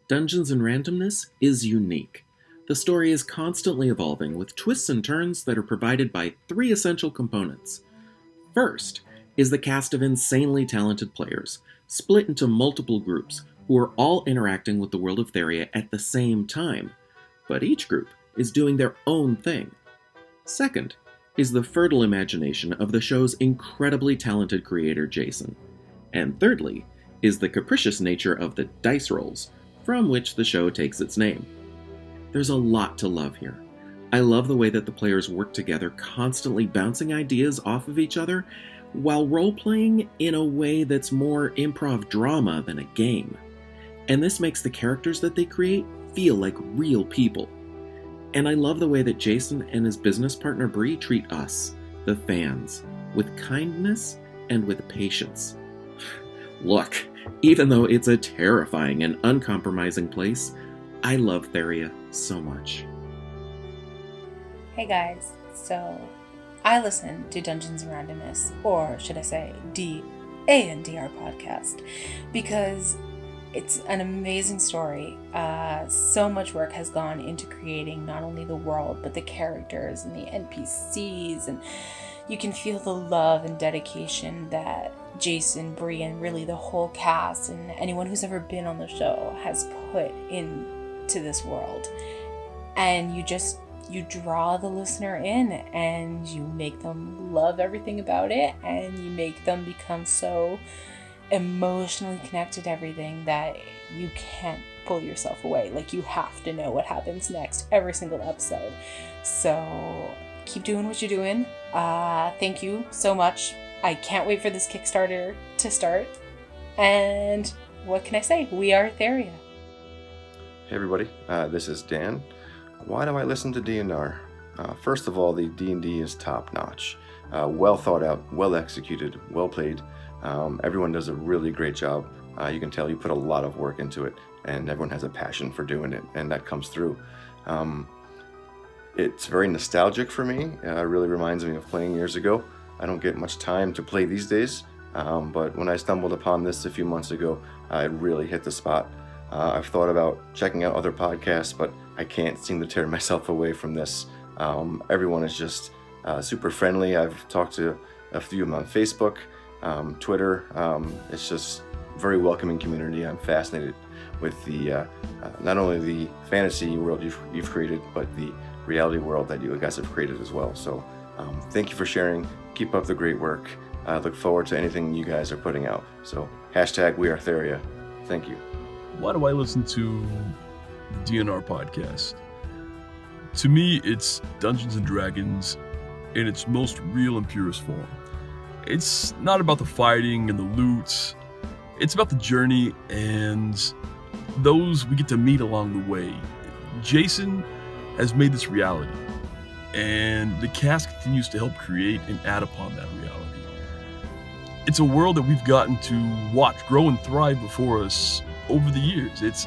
Dungeons & Randomness is unique. The story is constantly evolving, with twists and turns that are provided by three essential components. First is the cast of insanely talented players, split into multiple groups, who are all interacting with the world of Theria at the same time, but each group is doing their own thing. Second is the fertile imagination of the show's incredibly talented creator Jason. And thirdly is the capricious nature of the dice rolls, from which the show takes its name. There's a lot to love here. I love the way that the players work together, constantly bouncing ideas off of each other, while role-playing in a way that's more improv drama than a game. And this makes the characters that they create feel like real people. And I love the way that Jason and his business partner Bree treat us, the fans, with kindness and with patience. Look, even though it's a terrifying and uncompromising place, I love Theria so much. Hey guys, so I listen to Dungeons & Randomness, or should I say D&DR podcast, because it's an amazing story. So much work has gone into creating not only the world, but the characters and the NPCs, and you can feel the love and dedication that Jason, Bree, and really the whole cast and anyone who's ever been on the show has put into this world. And you draw the listener in, and you make them love everything about it, and you make them become so emotionally connected to everything that you can't pull yourself away. Like, you have to know what happens next every single episode. So keep doing what you're doing. Thank you so much. I can't wait for this Kickstarter to start. And what can I say? We are Theria. Hey everybody, this is Dan. Why do I listen to D&R? First of all, the D&D is top-notch. Well thought out, well executed, well played. Everyone does a really great job. You can tell you put a lot of work into it, and everyone has a passion for doing it, and that comes through. It's very nostalgic for me. It really reminds me of playing years ago. I don't get much time to play these days, but when I stumbled upon this a few months ago, it really hit the spot. I've thought about checking out other podcasts, but I can't seem to tear myself away from this. Everyone is just super friendly. I've talked to a few of them on Facebook, Twitter. It's just a very welcoming community. I'm fascinated with the not only the fantasy world you've created, but the reality world that you guys have created as well. So thank you for sharing. Keep up the great work. I look forward to anything you guys are putting out. So #WeAreTheria. Thank you. Why do I listen to the DNR podcast? To me, it's Dungeons & Dragons in its most real and purest form. It's not about the fighting and the loot. It's about the journey and those we get to meet along the way. Jason has made this reality, and the cast continues to help create and add upon that reality. It's a world that we've gotten to watch grow and thrive before us over the years.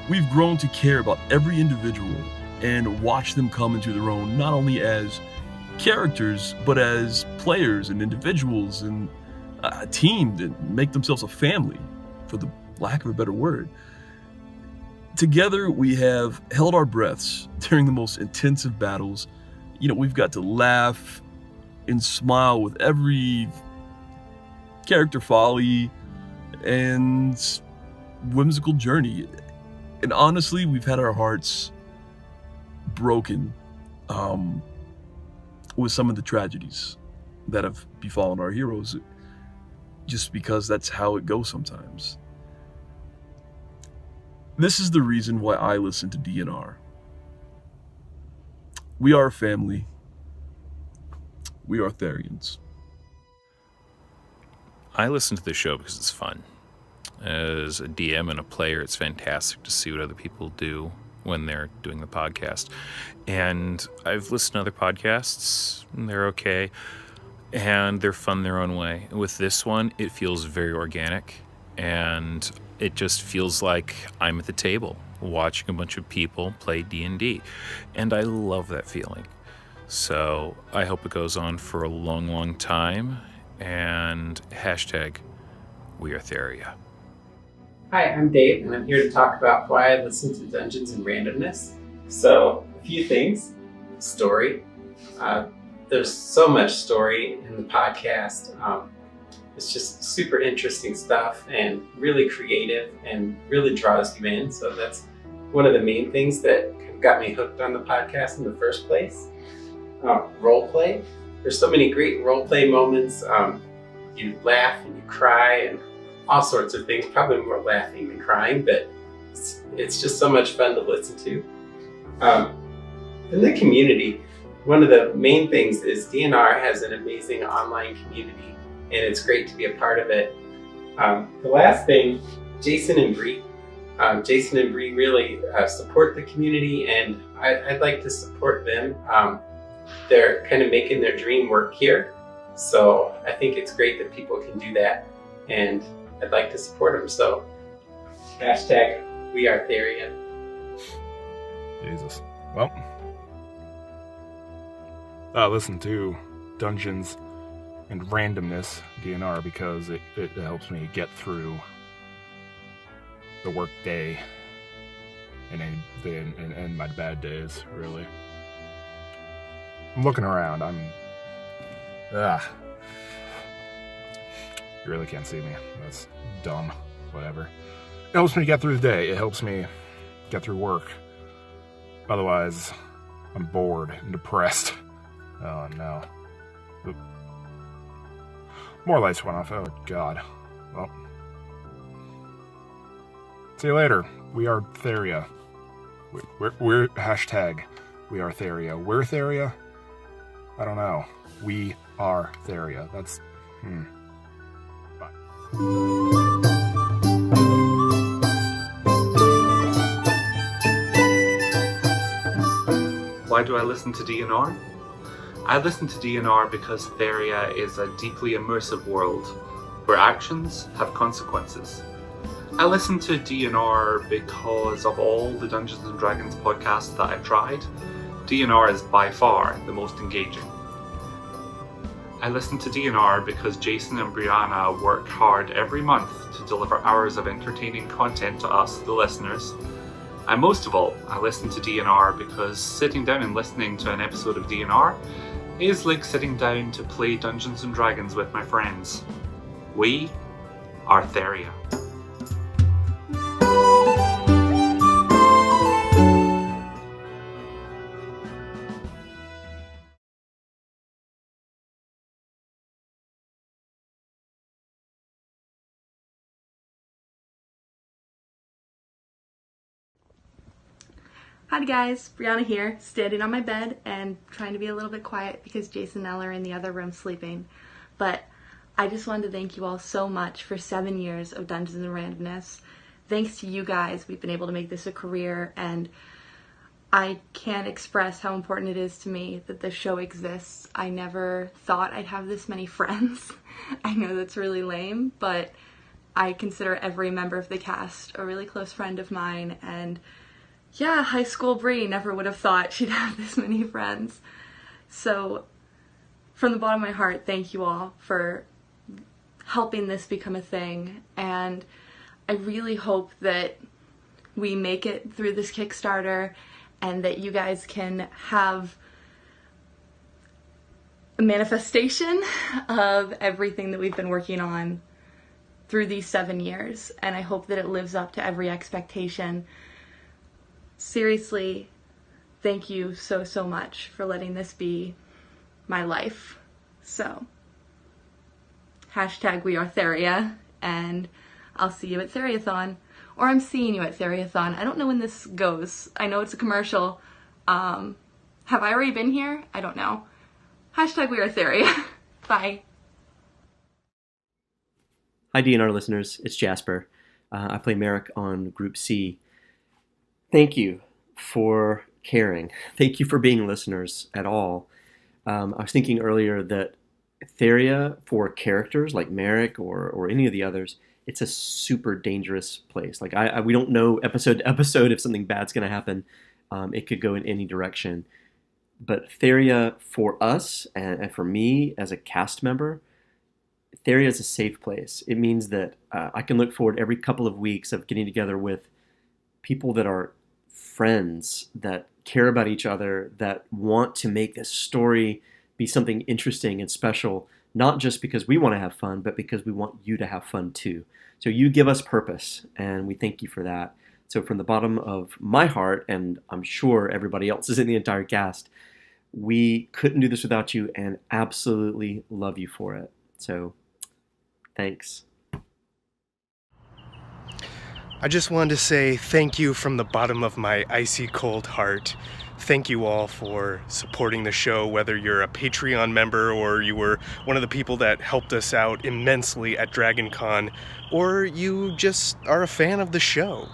We've grown to care about every individual and watch them come into their own, not only as characters, but as players and individuals and a team that make themselves a family, for the lack of a better word. Together, we have held our breaths during the most intensive battles. We've got to laugh and smile with every character folly and whimsical journey. And honestly, we've had our hearts broken with some of the tragedies that have befallen our heroes, just because that's how it goes sometimes. This is the reason why I listen to DNR. We are a family. We are Therians. I listen to the show because it's fun. As a DM and a player, it's fantastic to see what other people do when they're doing the podcast. And I've listened to other podcasts, and they're okay, and they're fun their own way. With this one, it feels very organic, and it just feels like I'm at the table watching a bunch of people play D&D, and I love that feeling. So I hope it goes on for a long, long time, and #WeAreTheria. Hi, I'm Dave, and I'm here to talk about why I listen to Dungeons and Randomness. So, a few things. Story. There's so much story in the podcast. It's just super interesting stuff and really creative and really draws you in. So that's one of the main things that got me hooked on the podcast in the first place. Role play. There's so many great role play moments. You laugh and you cry and all sorts of things, probably more laughing than crying, but it's just so much fun to listen to. In the community, one of the main things is DNR has an amazing online community, and it's great to be a part of it. The last thing, Jason and Bree. Jason and Bree really support the community, and I'd like to support them. They're kind of making their dream work here, so I think it's great that people can do that, and I'd like to support them. So, hashtag We Are Theriathon. Jesus. Well, I listen to Dungeons and Randomness, DNR, because it helps me get through the work day and my bad days, really. I'm looking around. You really can't see me. That's dumb. Whatever. It helps me get through the day. It helps me get through work. Otherwise, I'm bored and depressed. Oh, no. Oop. More lights went off. Oh, God. Well. See you later. We are Theria. We're hashtag We Are Theria. We're Theria? I don't know. We are Theria. That's... Bye. Why do I listen to DNR? I listen to DNR because Theria is a deeply immersive world where actions have consequences. I listen to DNR because of all the Dungeons & Dragons podcasts that I've tried, DNR is by far the most engaging. I listen to DNR because Jason and Brianna work hard every month to deliver hours of entertaining content to us, the listeners. And most of all, I listen to DNR because sitting down and listening to an episode of DNR is like sitting down to play Dungeons & Dragons with my friends. We are Theria. Hi guys, Brianna here, standing on my bed and trying to be a little bit quiet because Jason and Elle are in the other room sleeping. But I just wanted to thank you all so much for 7 years of Dungeons and Randomness. Thanks to you guys, we've been able to make this a career, and I can't express how important it is to me that this show exists. I never thought I'd have this many friends. I know that's really lame, but I consider every member of the cast a really close friend of mine, and yeah, high school Brie never would have thought she'd have this many friends. So, from the bottom of my heart, thank you all for helping this become a thing. And I really hope that we make it through this Kickstarter and that you guys can have a manifestation of everything that we've been working on through these 7 years. And I hope that it lives up to every expectation. Seriously, thank you so much for letting this be my life. So, hashtag We Are Theria, and I'll see you at Theriathon. Or I'm seeing you at Theriathon. I don't know when this goes. I know it's a commercial. Have I already been here? I don't know. Hashtag We Are Theria. Bye. Hi DNR listeners, it's Jasper. I play Merrick on Group C. Thank you for caring. Thank you for being listeners at all. I was thinking earlier that Theria, for characters like Merrick or any of the others, it's a super dangerous place. Like we don't know episode to episode if something bad's going to happen. It could go in any direction. But Theria, for us and for me as a cast member, Theria is a safe place. It means that I can look forward every couple of weeks of getting together with people that are friends, that care about each other, that want to make this story be something interesting and special, not just because we want to have fun, but because we want you to have fun too. So you give us purpose, and we thank you for that. So from the bottom of my heart, and I'm sure everybody else is in the entire cast, we couldn't do this without you and absolutely love you for it. So thanks. I just wanted to say thank you from the bottom of my icy cold heart. Thank you all for supporting the show, whether you're a Patreon member or you were one of the people that helped us out immensely at DragonCon, or you just are a fan of the show.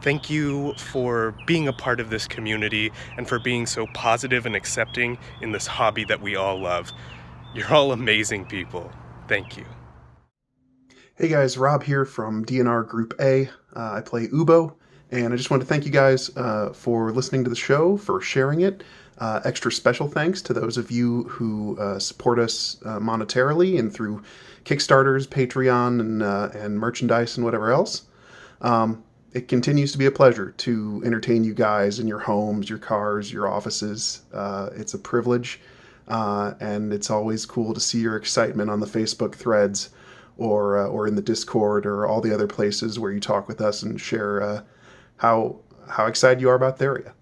Thank you for being a part of this community and for being so positive and accepting in this hobby that we all love. You're all amazing people. Thank you. Hey guys, Rob here from DNR Group A. I play Ubo, and I just want to thank you guys for listening to the show, for sharing it. Extra special thanks to those of you who support us monetarily and through Kickstarters, Patreon, and merchandise and whatever else. It continues to be a pleasure to entertain you guys in your homes, your cars, your offices. It's a privilege, and it's always cool to see your excitement on the Facebook threads or in the Discord or all the other places where you talk with us and share how excited you are about Theria.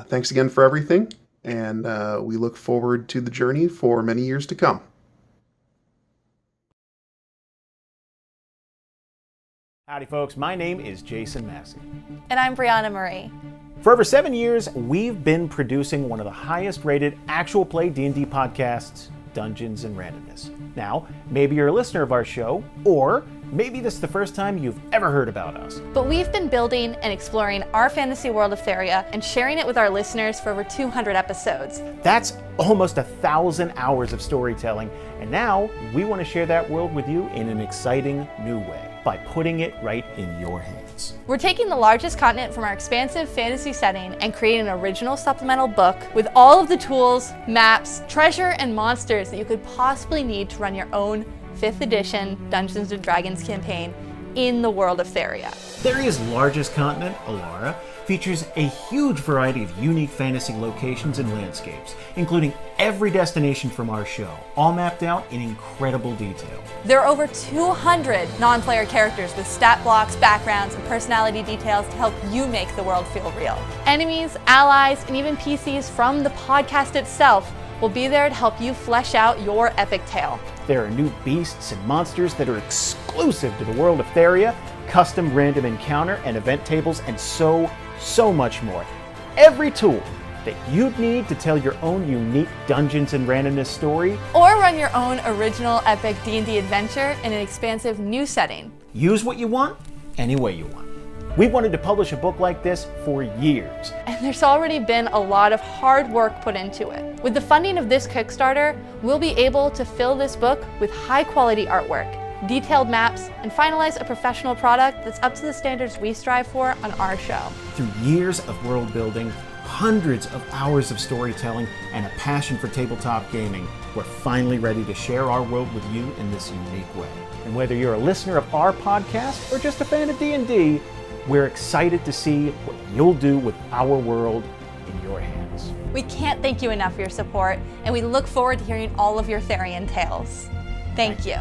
Thanks again for everything, and we look forward to the journey for many years to come. Howdy folks, my name is Jason Massey. And I'm Brianna Marie. For over 7 years, we've been producing one of the highest rated actual play D&D podcasts, Dungeons and Randomness. Now, maybe you're a listener of our show, or maybe this is the first time you've ever heard about us. But we've been building and exploring our fantasy world of Theria and sharing it with our listeners for over 200 episodes. That's almost 1,000 hours of storytelling, and now we want to share that world with you in an exciting new way by putting it right in your hands. We're taking the largest continent from our expansive fantasy setting and creating an original supplemental book with all of the tools, maps, treasure, and monsters that you could possibly need to run your own 5th edition Dungeons & Dragons campaign in the world of Theria. Theria's largest continent, Alara, features a huge variety of unique fantasy locations and landscapes, including every destination from our show, all mapped out in incredible detail. There are over 200 non-player characters with stat blocks, backgrounds, and personality details to help you make the world feel real. Enemies, allies, and even PCs from the podcast itself will be there to help you flesh out your epic tale. There are new beasts and monsters that are exclusive to the world of Theria, custom random encounter and event tables, and so much more. Every tool that you'd need to tell your own unique Dungeons and Randomness story, or run your own original epic D&D adventure in an expansive new setting. Use what you want, any way you want. We've wanted to publish a book like this for years. And there's already been a lot of hard work put into it. With the funding of this Kickstarter, we'll be able to fill this book with high quality artwork, detailed maps, and finalize a professional product that's up to the standards we strive for on our show. Through years of world building, hundreds of hours of storytelling, and a passion for tabletop gaming, we're finally ready to share our world with you in this unique way. And whether you're a listener of our podcast or just a fan of D&D, we're excited to see what you'll do with our world in your hands. We can't thank you enough for your support, and we look forward to hearing all of your Therian tales. Thank you.